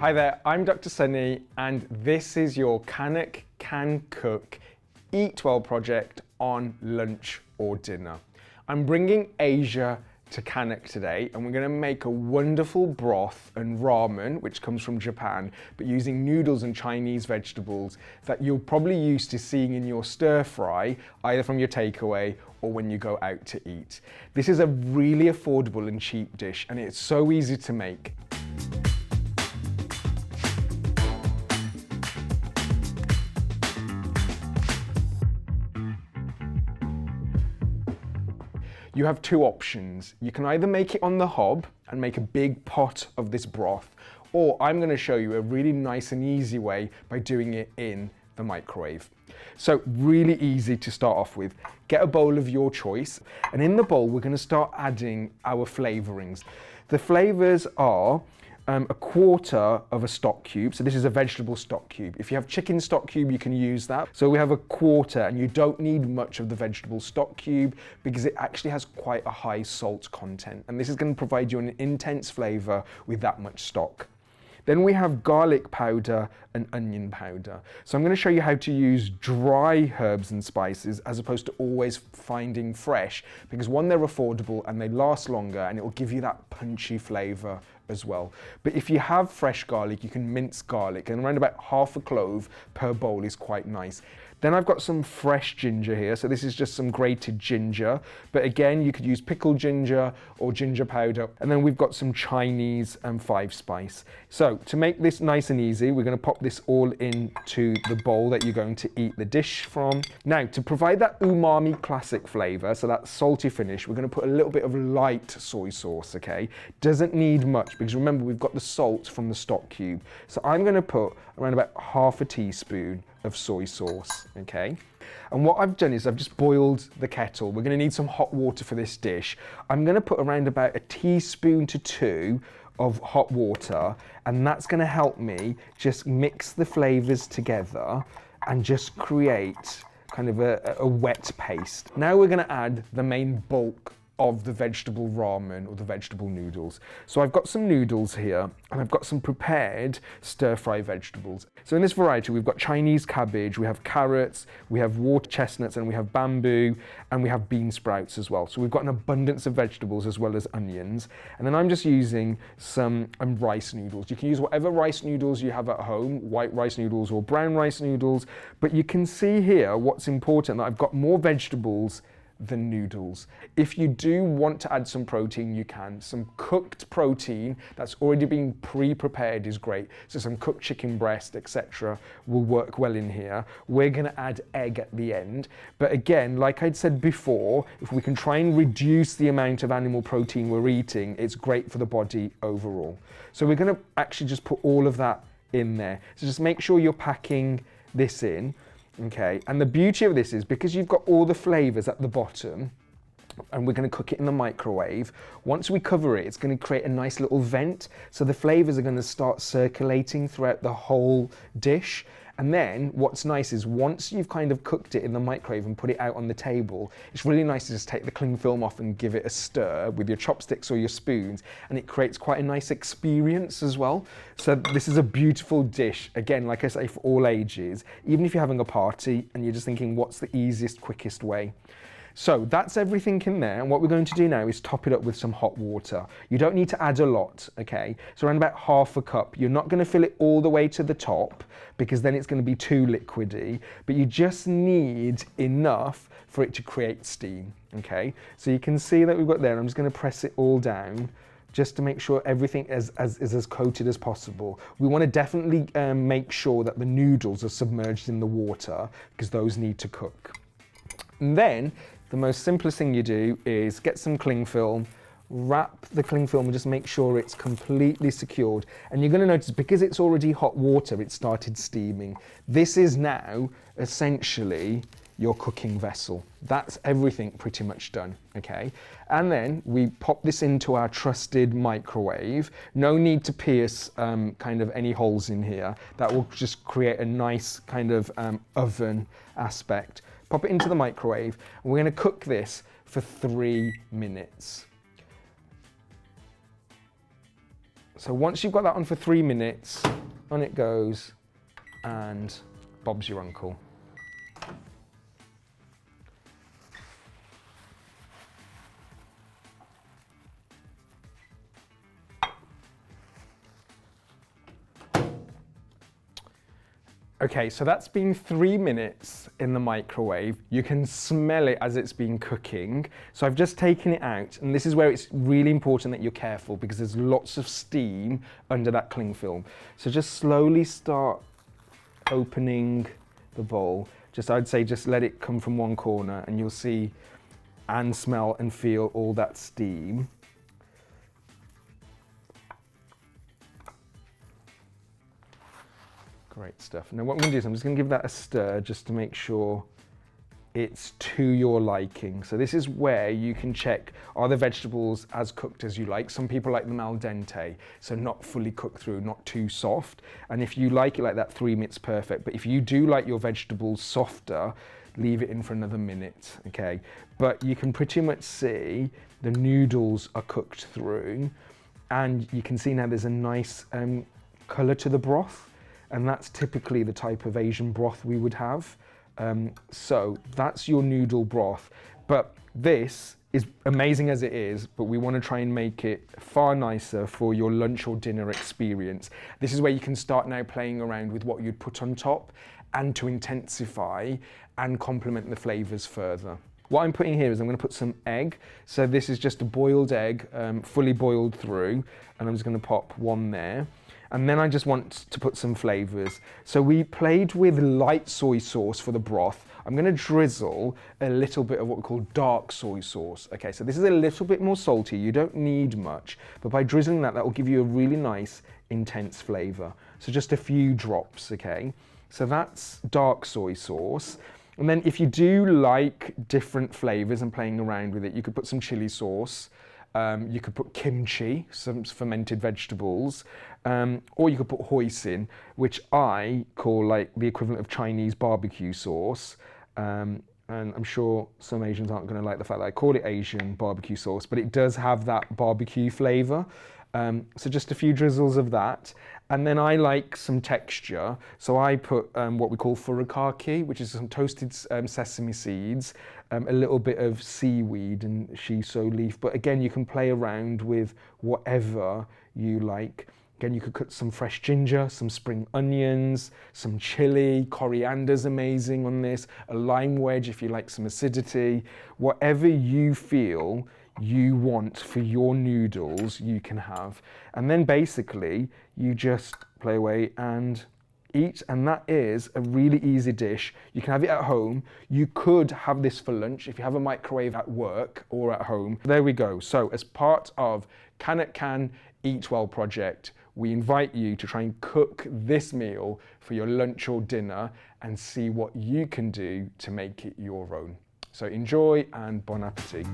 Hi there, I'm Dr Sunni and this is your Cannock Can Cook Eat Well project on lunch or dinner. I'm bringing Asia to Cannock today and we're going to make a wonderful broth and ramen, which comes from Japan, but using noodles and Chinese vegetables that you're probably used to seeing in your stir fry, either from your takeaway or when you go out to eat. This is a really affordable and cheap dish and it's so easy to make. You have two options. You can either make it on the hob and make a big pot of this broth, or I'm going to show you a really nice and easy way by doing it in the microwave. So really easy to start off with. Get a bowl of your choice, and in the bowl we're going to start adding our flavorings. The flavors are a quarter of a stock cube. So this is a vegetable stock cube. If you have chicken stock cube, you can use that. So we have a quarter, and you don't need much of the vegetable stock cube because it actually has quite a high salt content. And this is going to provide you an intense flavor with that much stock. Then we have garlic powder and onion powder. So I'm going to show you how to use dry herbs and spices as opposed to always finding fresh, because one, they're affordable and they last longer and it will give you that punchy flavor as well. But if you have fresh garlic, you can mince garlic, and around about half a clove per bowl is quite nice. Then I've got some fresh ginger here. So this is just some grated ginger, but again, you could use pickled ginger or ginger powder. And then we've got some Chinese and 5 spice. So to make this nice and easy, we're going to pop this all into the bowl that you're going to eat the dish from. Now, to provide that umami classic flavor, so that salty finish, we're going to put a little bit of light soy sauce, okay? Doesn't need much, because remember, we've got the salt from the stock cube. So I'm going to put around about half a teaspoon of soy sauce, okay? And what I've done is I've just boiled the kettle. We're going to need some hot water for this dish. I'm going to put around about a teaspoon to 2 of hot water, and that's going to help me just mix the flavors together and just create kind of a wet paste. Now we're going to add the main bulk of the vegetable ramen or the vegetable noodles. So I've got some noodles here and I've got some prepared stir-fry vegetables. So in this variety, we've got Chinese cabbage, we have carrots, we have water chestnuts, and we have bamboo, and we have bean sprouts as well. So we've got an abundance of vegetables as well as onions. And then I'm just using some rice noodles. You can use whatever rice noodles you have at home, white rice noodles or brown rice noodles, but you can see here what's important, that I've got more vegetables than noodles. If you do want to add some protein, you can. Some cooked protein that's already been pre-prepared is great. So some cooked chicken breast, etc., will work well in here. We're going to add egg at the end. But again, like I'd said before, if we can try and reduce the amount of animal protein we're eating, it's great for the body overall. So we're going to actually just put all of that in there. So just make sure you're packing this in. Okay, and the beauty of this is because you've got all the flavors at the bottom, and we're going to cook it in the microwave. Once we cover it, it's going to create a nice little vent, so the flavors are going to start circulating throughout the whole dish. And then what's nice is once you've kind of cooked it in the microwave and put it out on the table, it's really nice to just take the cling film off and give it a stir with your chopsticks or your spoons, and it creates quite a nice experience as well. So this is a beautiful dish, again, like I say, for all ages, even if you're having a party and you're just thinking what's the easiest, quickest way. So that's everything in there, and what we're going to do now is top it up with some hot water. You don't need to add a lot, okay? So around about half a cup. You're not going to fill it all the way to the top because then it's going to be too liquidy, but you just need enough for it to create steam, okay? So you can see that we've got there. I'm just going to press it all down just to make sure everything is as coated as possible. We want to definitely make sure that the noodles are submerged in the water because those need to cook. And then the most simplest thing you do is get some cling film, wrap the cling film and just make sure it's completely secured. And you're going to notice because it's already hot water, it started steaming. This is now essentially your cooking vessel. That's everything pretty much done, okay? And then we pop this into our trusted microwave. No need to pierce kind of any holes in here. That will just create a nice kind of oven aspect. Pop it into the microwave, and we're going to cook this for 3 minutes. So once you've got that on for 3 minutes, on it goes, and Bob's your uncle. Okay, so that's been 3 minutes in the microwave. You can smell it as it's been cooking. So I've just taken it out, and this is where it's really important that you're careful because there's lots of steam under that cling film. So just slowly start opening the bowl. I'd say just let it come from one corner and you'll see and smell and feel all that steam. Great stuff. Now what I'm going to do is I'm just going to give that a stir just to make sure it's to your liking. So this is where you can check, are the vegetables as cooked as you like? Some people like them al dente, so not fully cooked through, not too soft. And if you like it like that, 3 minutes perfect. But if you do like your vegetables softer, leave it in for another minute, okay? But you can pretty much see the noodles are cooked through, and you can see now there's a nice colour to the broth. And that's typically the type of Asian broth we would have. So that's your noodle broth. But this is amazing as it is, but we want to try and make it far nicer for your lunch or dinner experience. This is where you can start now playing around with what you'd put on top and to intensify and complement the flavors further. What I'm putting here is I'm going to put some egg. So this is just a boiled egg, fully boiled through, and I'm just going to pop one there. And then I just want to put some flavors. So we played with light soy sauce for the broth. I'm gonna drizzle a little bit of what we call dark soy sauce. Okay, so this is a little bit more salty. You don't need much, but by drizzling that will give you a really nice, intense flavor. So just a few drops, okay? So that's dark soy sauce. And then if you do like different flavors and playing around with it, you could put some chili sauce. You could put kimchi, some fermented vegetables, or you could put hoisin, which I call like the equivalent of Chinese barbecue sauce. And I'm sure some Asians aren't going to like the fact that I call it Asian barbecue sauce, but it does have that barbecue flavor. So just a few drizzles of that. And then I like some texture. So I put what we call furikake, which is some toasted sesame seeds, a little bit of seaweed and shiso leaf. But again, you can play around with whatever you like. Again, you could cut some fresh ginger, some spring onions, some chili, coriander's amazing on this, a lime wedge if you like some acidity. Whatever you feel you want for your noodles, you can have. And then basically, you just play away and eat, and that is a really easy dish. You can have it at home. You could have this for lunch if you have a microwave at work or at home. There we go. So as part of Cannock Can Eat Well project, we invite you to try and cook this meal for your lunch or dinner and see what you can do to make it your own. So enjoy and bon appetit.